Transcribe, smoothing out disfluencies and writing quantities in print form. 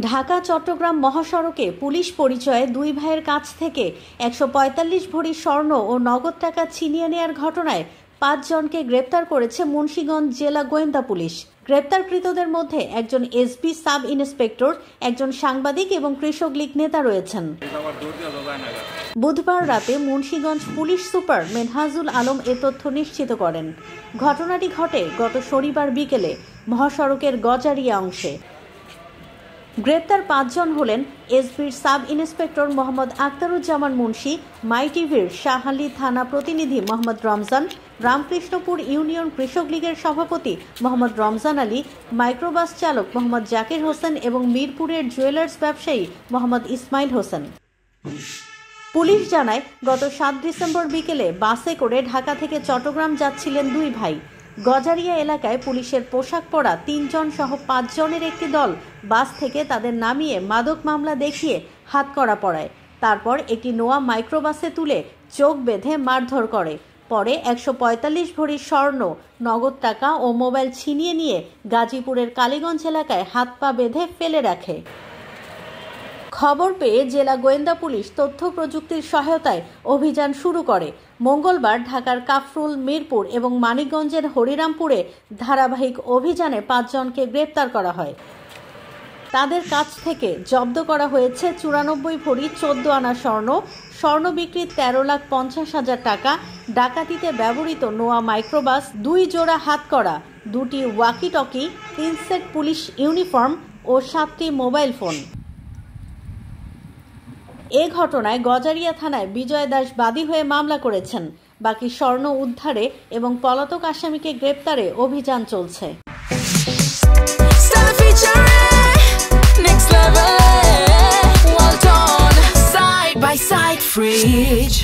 ঢাকা চট্টগ্রাম মহাসড়কে পুলিশ পরিচয়ে দুই ভাইয়ের কাছ থেকে ১৪৫ ভরি স্বর্ণ ও নগদ টাকা ছিনিয়ে নেয়ার ঘটনায় ৫ জনকে গ্রেপ্তার করেছে মুন্সিগঞ্জ জেলা গোয়েন্দা পুলিশ। গ্রেপ্তারকৃতদের মধ্যে একজন এসবি সাব ইন্সপেক্টর, একজন সাংবাদিক এবং কৃষক লীগ নেতা রয়েছেন। বুধবার রাতে মুন্সিগঞ্জ পুলিশ সুপার মেনহাজুল আলম এ তথ্য নিশ্চিত করেন। ঘটনাটি ঘটে গত শনিবার বিকেলে মহাসড়কের গজারিয়া অংশে। গ্রেপ্তার ৫ জন হলেন এসবির সাব ইন্সপেক্টর মোহাম্মদ আখতারুজ্জামান মুন্সি, মাই টিভির শাহালি থানা প্রতিনিধি মোহাম্মদ রমজান, রামকৃষ্ণপুর ইউনিয়ন কৃষক লীগের সভাপতি মোহাম্মদ রমজান আলী, মাইক্রোবাস চালক মোহাম্মদ জাকির হোসেন এবং মিরপুরের জুয়েলার্স ব্যবসায়ী মোহাম্মদ ইসমাইল হোসেন। পুলিশ জানায়, গত ৭ ডিসেম্বর বিকেলে বাসে করে ঢাকা থেকে চট্টগ্রাম যাচ্ছিলেন দুই ভাই। গজারিয়া এলাকায় পুলিশের পোশাক পরা ৩ জন সহ ৫ জনের একটি দল বাস থেকে তাদের নামিয়ে মাদক মামলা দেখিয়ে হাতকড়া পরায়। তারপর একটি নোয়া মাইক্রোবাসে তুলে চোখ বেঁধে মারধর করে। পরে ১৪৫ ভরি স্বর্ণ, নগদ টাকা ও মোবাইল ছিনিয়ে নিয়ে গাজীপুরের কালীগঞ্জ এলাকায় হাত পা বেঁধে ফেলে রাখে। খবর পেয়ে জেলা গোয়েন্দা পুলিশ তথ্য প্রযুক্তির সহায়তায় অভিযান শুরু করে। মঙ্গলবার ঢাকার কাফরুল, মিরপুর এবং মানিকগঞ্জের হরিরামপুরে ধারাবাহিক অভিযানে ৫ জনকে গ্রেপ্তার করা হয়। তাদের কাছ থেকে জব্দ করা হয়েছে ৯৪ ভরি ১৪ আনা স্বর্ণ, স্বর্ণ বিক্রি ১৩,৫০,০০০ টাকা, ডাকাতিতে ব্যবহৃত নোয়া মাইক্রোবাস, ২ জোড়া হাতকড়া, ২টি walkie talkie, ৩ set police uniform ও ৭টি মোবাইল ফোন। এ ঘটনায় গজারিয়া থানায় বিজয় দাস বাদী হয়ে মামলা করেছেন। বাকি স্বর্ণ উদ্ধারে এবং পলাতক আসামিকে গ্রেপ্তারে অভিযান চলছে। Side by side fridge.